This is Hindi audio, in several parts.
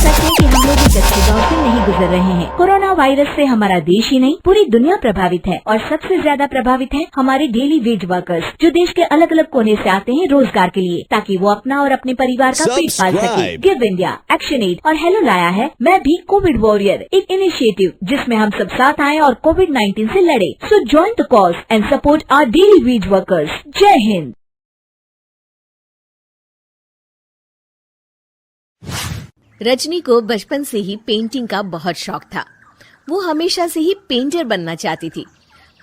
सकते हैं कि हम लोग एक अच्छे दौर से नहीं गुजर रहे हैं। कोरोना वायरस से हमारा देश ही नहीं पूरी दुनिया प्रभावित है और सबसे ज्यादा प्रभावित है हमारे डेली वेज वर्कर्स, जो देश के अलग अलग कोने से आते हैं रोजगार के लिए, ताकि वो अपना और अपने परिवार का पेट पाल सके। गिव इंडिया, एक्शन एड और हेलो लाया है मैं भी कोविड वॉरियर, एक इनिशिएटिव जिसमें हम सब साथ आए और कोविड-19 से लड़े। So join the cause and support our daily wage workers. जय हिंद। रजनी को बचपन से ही पेंटिंग का बहुत शौक था। वो हमेशा से ही पेंटर बनना चाहती थी,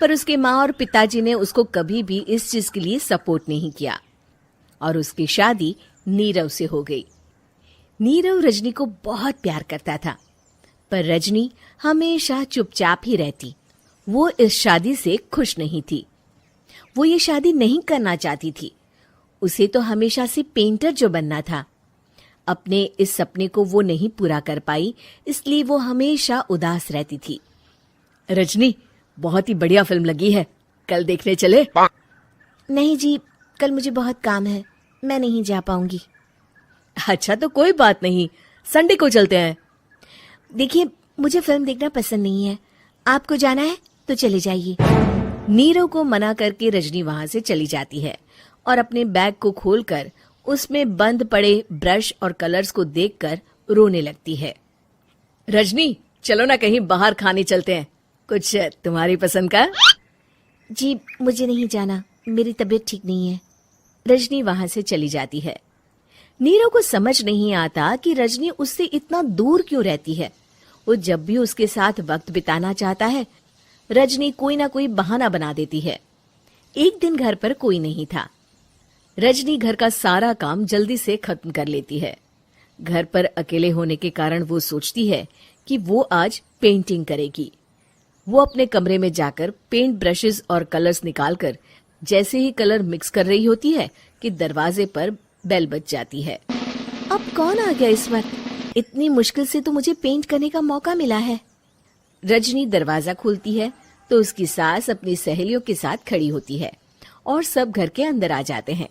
पर उसके माँ और पिताजी ने उसको कभी भी इस चीज के लिए सपोर्ट नहीं किया और उसकी शादी नीरव से हो गई। नीरव रजनी को बहुत प्यार करता था, पर रजनी हमेशा चुपचाप ही रहती। वो इस शादी से खुश नहीं थी। वो ये शादी नहीं करना चाहती थी। उसे तो हमेशा से पेंटर जो बनना था। अपने इस सपने को वो नहीं पूरा कर पाई, इसलिए वो हमेशा उदास रहती थी। रजनी, बहुत ही बढ़िया फिल्म लगी है, कल देखने चले? नहीं जी, कल मुझे बहुत काम है, मैं नहीं जा पाऊंगी। अच्छा तो कोई बात नहीं, संडे को चलते हैं। देखिए, मुझे फिल्म देखना पसंद नहीं है। आपको जाना है तो चले जाइए। नीरव को मना करके रजनी वहां से चली जाती है और अपने बैग को खोलकर उसमें बंद पड़े ब्रश और कलर्स को देखकर रोने लगती है। रजनी, चलो ना कहीं बाहर खाने चलते हैं, कुछ तुम्हारी पसंद का। जी, मुझे नहीं जाना, मेरी तबीयत ठीक नहीं है। रजनी वहां से चली जाती है। नीरव को समझ नहीं आता कि रजनी उससे इतना दूर क्यों रहती है। वो जब भी उसके साथ वक्त बिताना चाहता है, रजनी कोई ना कोई बहाना बना देती है। एक दिन घर पर कोई नहीं था। रजनी घर का सारा काम जल्दी से खत्म कर लेती है। घर पर अकेले होने के कारण वो सोचती है कि वो आज पेंटिंग करेगी। वो अपने कमरे में जाकर पेंट ब्रशेस और कलर्स निकालकर जैसे ही कलर मिक्स कर रही होती है कि दरवाजे पर बेल बज जाती है। अब कौन आ गया इस वक्त? इतनी मुश्किल से तो मुझे पेंट करने का मौका मिला है। रजनी दरवाजा खोलती है तो उसकी सास अपनी सहेलियों के साथ खड़ी होती है और सब घर के अंदर आ जाते हैं।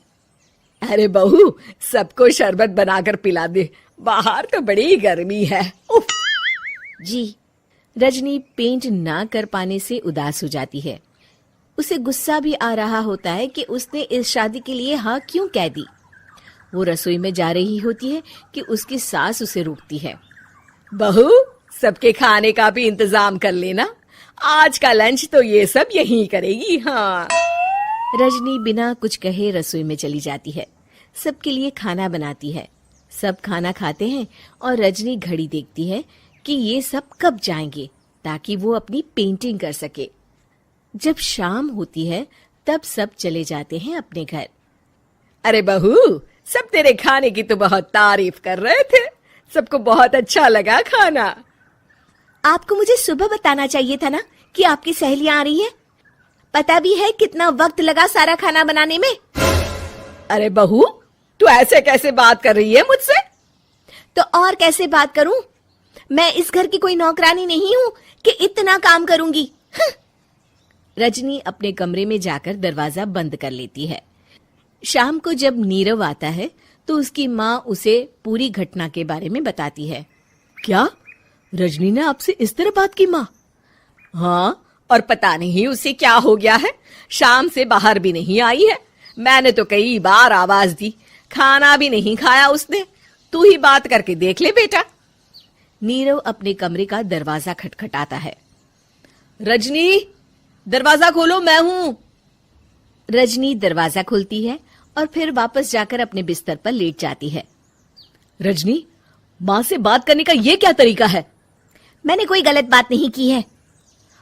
अरे बहू, सबको शरबत बनाकर पिला दे, बाहर तो बड़ी गर्मी है। उफ। जी। रजनी पेंट ना कर पाने से उदास हो जाती है। उसे गुस्सा भी आ रहा होता है कि उसने इस शादी के लिए हाँ क्यों कह दी। वो रसोई में जा रही होती है कि उसकी सास उसे रोकती है। बहू, सबके खाने का भी इंतजाम कर लेना, आज का लंच तो ये सब यहीं करेगी। हाँ। रजनी बिना कुछ कहे रसोई में चली जाती है। सबके लिए खाना बनाती है। सब खाना खाते हैं और रजनी घड़ी देखती है कि ये सब कब जाएंगे ताकि वो अपनी पेंटिंग कर सके। जब शाम होती है तब सब चले जाते हैं अपने घर। अरे बहू, सब तेरे खाने की तो बहुत तारीफ कर रहे थे, सबको बहुत अच्छा लगा खाना। आपको मुझे सुबह बताना चाहिए था ना कि आपकी सहेलियां आ रही हैं। पता भी है कितना वक्त लगा सारा खाना बनाने में। अरे बहू, तू ऐसे कैसे बात कर रही है मुझसे? तो और कैसे बात करूं? मैं इस घर की कोई नौकरानी नहीं हूं कि इतना काम करूंगी। रजनी अपने कमरे में जाकर दरवाजा बंद कर लेती है। शाम को जब नीरव आता है तो उसकी माँ उसे पूरी घटना के बारे में बताती है। क्या रजनी ने आपसे इस तरह बात की माँ? हाँ, और पता नहीं उसे क्या हो गया है, शाम से बाहर भी नहीं आई है। मैंने तो कई बार आवाज दी, खाना भी नहीं खाया उसने। तू ही बात करके देख ले बेटा। नीरव अपने कमरे का दरवाजा खटखटाता है। रजनी, दरवाजा खोलो, मैं हूं। रजनी दरवाजा खोलती है और फिर वापस जाकर अपने बिस्तर पर लेट जाती है। रजनी, माँ से बात करने का ये क्या तरीका है? मैंने कोई गलत बात नहीं की है।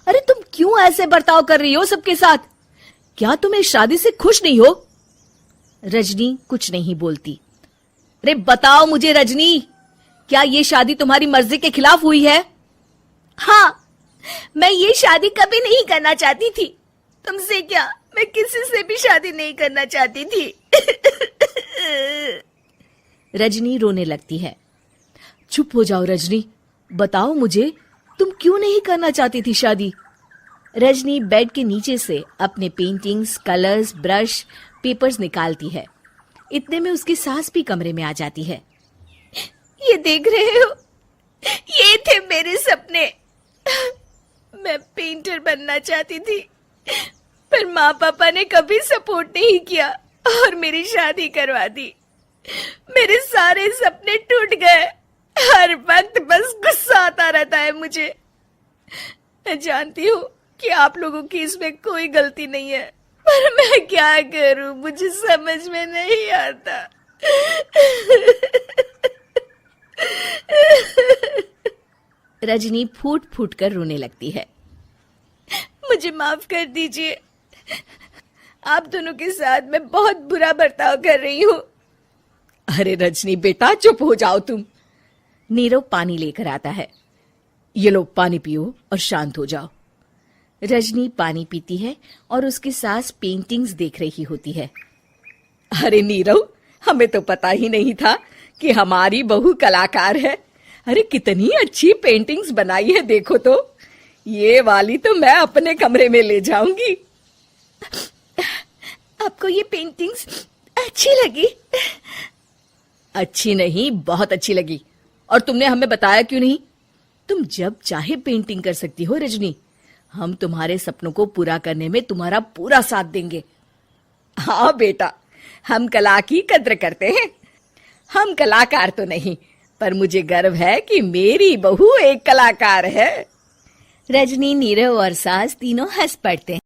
अरे तुम क्यों ऐसे बर्ताव कर रही हो सबके साथ? क्या तुम इस शादी से खुश नहीं हो? रजनी कुछ नहीं बोलती। अरे बताओ मुझे रजनी, क्या ये शादी तुम्हारी मर्जी के खिलाफ हुई है? हाँ, मैं ये शादी कभी नहीं करना चाहती थी। तुमसे क्या, मैं किसी से भी शादी नहीं करना चाहती थी। रजनी रोने लगती है। चुप हो जाओ रजनी, बताओ मुझे, तुम क्यों नहीं करना चाहती थी शादी? रजनी बेड के नीचे से अपने पेंटिंग्स, कलर्स, ब्रश, पेपर्स निकालती है। इतने में उसकी सास भी कमरे में आ जाती है। ये देख रहे हो, ये थे मेरे सपने। मैं पेंटर बनना चाहती थी, पर माँ पापा ने कभी सपोर्ट नहीं किया और मेरी शादी करवा दी। मेरे सारे सपने टूट गए। हर वक्त बस गुस्सा आता रहता है मुझे। मैं जानती हूँ कि आप लोगों की इसमें कोई गलती नहीं है, पर मैं क्या करूँ, मुझे समझ में नहीं आता। रजनी फूट फूट कर रोने लगती है। मुझे माफ कर दीजिए। आप दोनों के साथ मैं बहुत बुरा बर्ताव कर रही हूँ। अरे रजनी बेटा, चुप हो जाओ तुम। नीरव पानी लेकर आता है। ये लो पानी पियो और शांत हो जाओ। रजनी पानी पीती है और उसकी सास पेंटिंग्स देख रही होती है। अरे नीरव, हमें तो पता ही नहीं था कि हमारी बहू कलाकार है। अरे कितनी अच्छी पेंटिंग्स बनाई है, देखो तो। ये वाली तो मैं अपने कमरे में ले जाऊंगी। आपको ये पेंटिंग्स अच्छी लगी? अच्छी नहीं, बहुत अच्छी लगी। और तुमने हमें बताया क्यों नहीं? तुम जब चाहे पेंटिंग कर सकती हो रजनी। हम तुम्हारे सपनों को पूरा करने में तुम्हारा पूरा साथ देंगे। हाँ बेटा, हम कला की कद्र करते हैं। हम कलाकार तो नहीं, पर मुझे गर्व है कि मेरी बहू एक कलाकार है। रजनी, नीरव और सास तीनों हंस पड़ते हैं।